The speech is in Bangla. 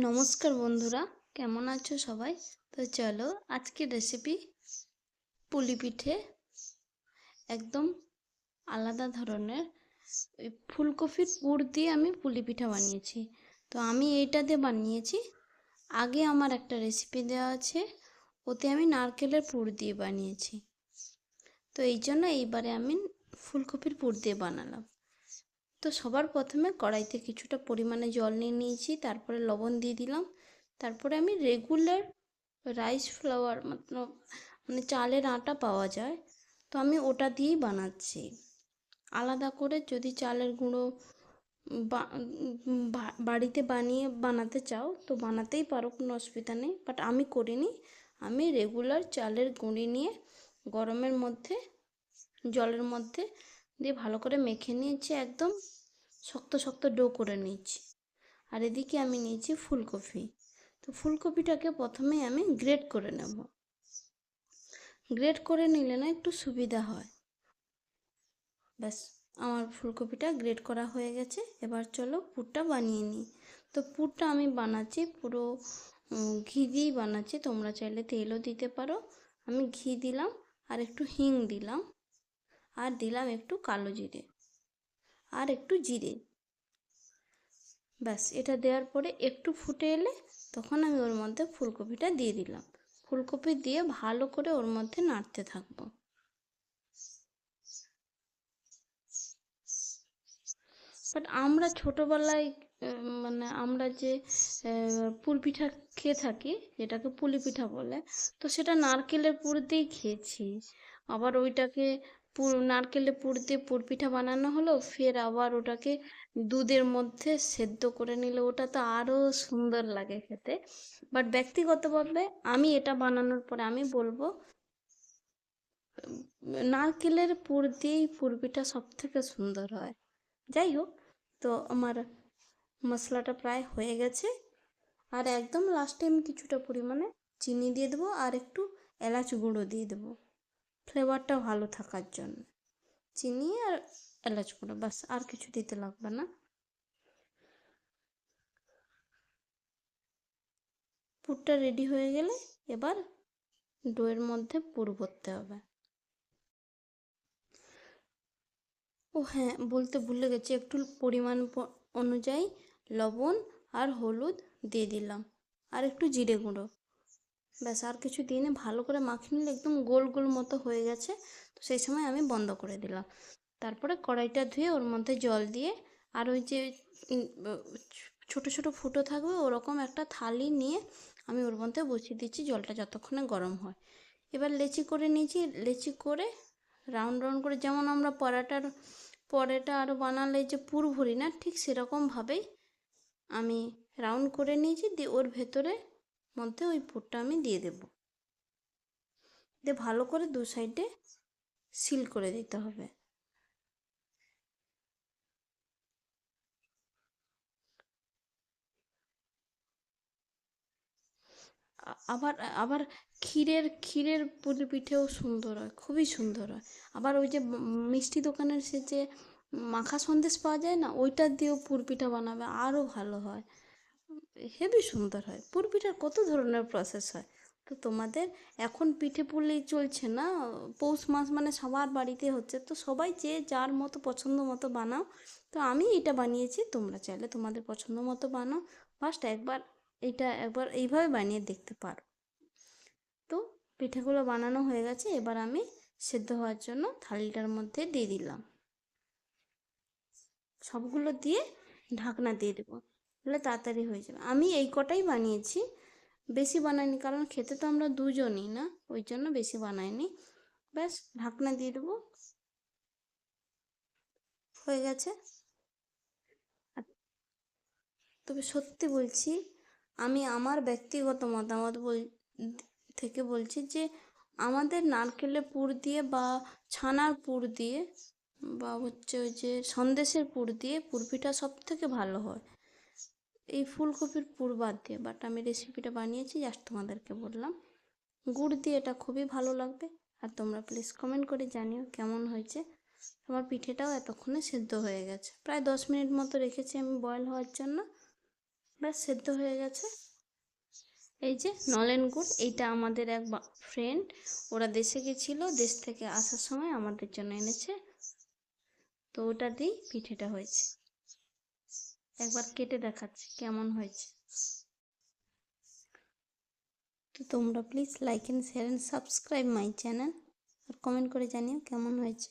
নমস্কার বন্ধুরা, কেমন আছো সবাই? তো চলো আজকের রেসিপি পুলি পিঠে। একদম আলাদা ধরনের ওই ফুলকপির পুর দিয়ে আমি পুলি পিঠা বানিয়েছি। তো আমি এইটা দিয়ে বানিয়েছি। আগে আমার একটা রেসিপি দেওয়া আছে, ওতে আমি নারকেলের পুর দিয়ে বানিয়েছি। তো এই জন্য এইবারে আমি ফুলকপির পুর দিয়ে বানালাম। তো সবার প্রথমে কড়াইতে কিছুটা পরিমাণে জল নিয়ে নিয়েছি, তারপরে লবণ দিয়ে দিলাম। তারপরে আমি রেগুলার রাইস ফ্লাওয়ার মানে চালের আটা পাওয়া যায়, তো আমি ওটা দিয়েই বানাচ্ছি। আলাদা করে যদি চালের গুঁড়ো বাড়িতে বানাতে চাও তো বানাতেই পারো, কোনো অসুবিধা নেই, বাট আমি করিনি। আমি রেগুলার চালের গুঁড়ি নিয়ে গরমের মধ্যে জলের মধ্যে দিয়ে ভালো করে মেখে নিয়েছি, একদম শক্ত শক্ত ডো করে নিয়েছি। আর এদিকে আমি নিয়েছি ফুলকপি। তো ফুলকপিটাকে প্রথমে আমি গ্রেট করে নেব। গ্রেট করে নিলে না একটু সুবিধা হয়। ব্যাস, আমার ফুলকপিটা গ্রেট করা হয়ে গেছে। এবার চলো পুরটা বানিয়ে নিই। তো পুরটা আমি বানাচ্ছি পুরো ঘি দিয়েই বানাচ্ছি, তোমরা চাইলে তেলও দিতে পারো। আমি ঘি দিলাম, আর একটু হিং দিলাম, আর দিলাম একটু কালো জিরে, আর একটু জিরে। ব্যাস, এটা দেওয়ার পরে একটু ফুটে এলে তখন আমি ওর মধ্যে ফুলকপিটা দিয়ে দিলাম। ফুলকপি দিয়ে ভালো করে ওর মধ্যে নাড়তে থাকবো। বাট আমরা ছোটোবেলায় মানে আমরা যে পুর পিঠা খেয়ে থাকি, যেটাকে পুলি পিঠা বলে, তো সেটা নারকেলের পুর দিয়েই খেয়েছি। আবার ওইটাকে নারকেলের পুর দিয়ে পুর পিঠা বানানো হলো, ফের আবার ওটাকে দুধের মধ্যে সেদ্ধ করে নিলে ওটা তো আরও সুন্দর লাগে খেতে। বাট ব্যক্তিগতভাবে আমি এটা বানানোর পরে আমি বলবো নারকেলের পুর দিয়েই পুর পিঠা সব থেকে সুন্দর হয়। যাই হোক, তো আমার মশলাটা প্রায় হয়ে গেছে। আর একদম লাস্টে আমি কিছুটা পরিমাণে চিনি দিয়ে দেবো, আর একটু এলাচ গুঁড়ো দিয়ে দেবো ফ্লেভারটা ভালো থাকার জন্য। চিনি আর এলাচ গুঁড়ো, বাস, আর কিছু দিতে লাগবে না। পুরটা রেডি হয়ে গেলে এবার ডোয়ের মধ্যে পুর ভরতে হবে। ও হ্যাঁ, বলতে ভুলে গেছি, একটু পরিমাণ অনুযায়ী লবণ আর হলুদ দিয়ে দিলাম, আর একটু জিরে গুঁড়ো। ব্যাস, আর কিছু দিয়ে ভালো করে মাখিয়ে নিলে একদম গোল গোল মতো হয়ে গেছে। তো সেই সময় আমি বন্ধ করে দিলাম। তারপরে কড়াইটা ধুয়ে ওর মধ্যে জল দিয়ে, আর ওই যে ছোটো ছোটো ফুটো থাকবে ওরকম একটা থালি নিয়ে আমি ওর মধ্যে বসিয়ে দিচ্ছি, জলটা যতক্ষণে গরম হয়। এবার লেচি করে নিয়েছি, লেচি করে রাউন্ড রাউন্ড করে, যেমন আমরা পরোটা আরও বানালে যে পুর ভরি না, ঠিক সেরকমভাবেই আমি রাউন্ড করে নিয়েছি, দিয়ে ওর ভেতরে মধ্যে ওই পুরটা আমি দিয়ে দেবো। দিয়ে ভালো করে দু সাইডে সিল করে দিতে হবে। আবার আবার ক্ষীরের পুলি পিঠেও সুন্দর হয়, খুবই সুন্দর হয়। আবার ওই যে মিষ্টি দোকানের সে যে মাখা সন্দেশ পাওয়া যায় না, ওইটা দিয়েও পুর পিঠা বানাবে, আরও ভালো হয়, হেবি সুন্দর হয়। পুর পিঠার কত ধরনের প্রসেস হয়। তো তোমাদের এখন পিঠে পুলি চলছে না, পৌষ মাস মানে সবার বাড়িতে হচ্ছে, তো সবাই যে যার মতো পছন্দ মতো বানাও। তো আমি এটা বানিয়েছি, তোমরা চাইলে তোমাদের পছন্দ মতো বানাও। ফার্স্ট একবার একবার এইভাবে বানিয়ে দেখতে পারো। তো পিঠেগুলো বানানো হয়ে গেছে, এবার আমি সেদ্ধ হওয়ার জন্য থালিটার মধ্যে দিয়ে দিলাম। সবগুলো দিয়ে ঢাকনা দিয়ে দেবো, তাহলে তাড়াতাড়ি হয়ে যাবে। আমি এই কটাই বানিয়েছি, বেশি বানাইনি, কারণ খেতে তো আমরা দুজনই না, ওই জন্য বেশি বানাইনি। ব্যাস, ঢাকনা দিয়ে দেবো, হয়ে গেছে। আর তবে সত্যি বলছি, আমি আমার ব্যক্তিগত মতামত থেকে বলছি যে আমাদের নারকেলের পুর দিয়ে বা ছানার পুর দিয়ে বা হচ্ছে ওই যে সন্দেশের পুর দিয়ে পুরপিঠা সব থেকে ভালো হয় এই ফুলকপির পুর বাদ দিয়ে। বাট আমি রেসিপিটা বানিয়েছি, জাস্ট তোমাদেরকে বললাম। গুড় দিয়ে এটা খুবই ভালো লাগবে। আর তোমরা প্লিজ কমেন্ট করে জানিও কেমন হয়েছে। আমার পিঠেটাও এতক্ষণে সেদ্ধ হয়ে গেছে, প্রায় 10 মিনিট মতো রেখেছি আমি বয়েল হওয়ার জন্য। ব্যাস সেদ্ধ হয়ে গেছে। এই যে নলেন গুড়, এইটা আমাদের এক ফ্রেন্ড, ওরা দেশে গেছিলো, দেশ থেকে আসার সময় আমাদের জন্য এনেছে, তো ওটা দিয়েই পিঠেটা হয়েছে। একবার কেটে দেখাচ্ছি কেমন হয়েছে। তো তোমরা please like and share and subscribe my channel, আর কমেন্ট করে জানিও কেমন হয়েছে।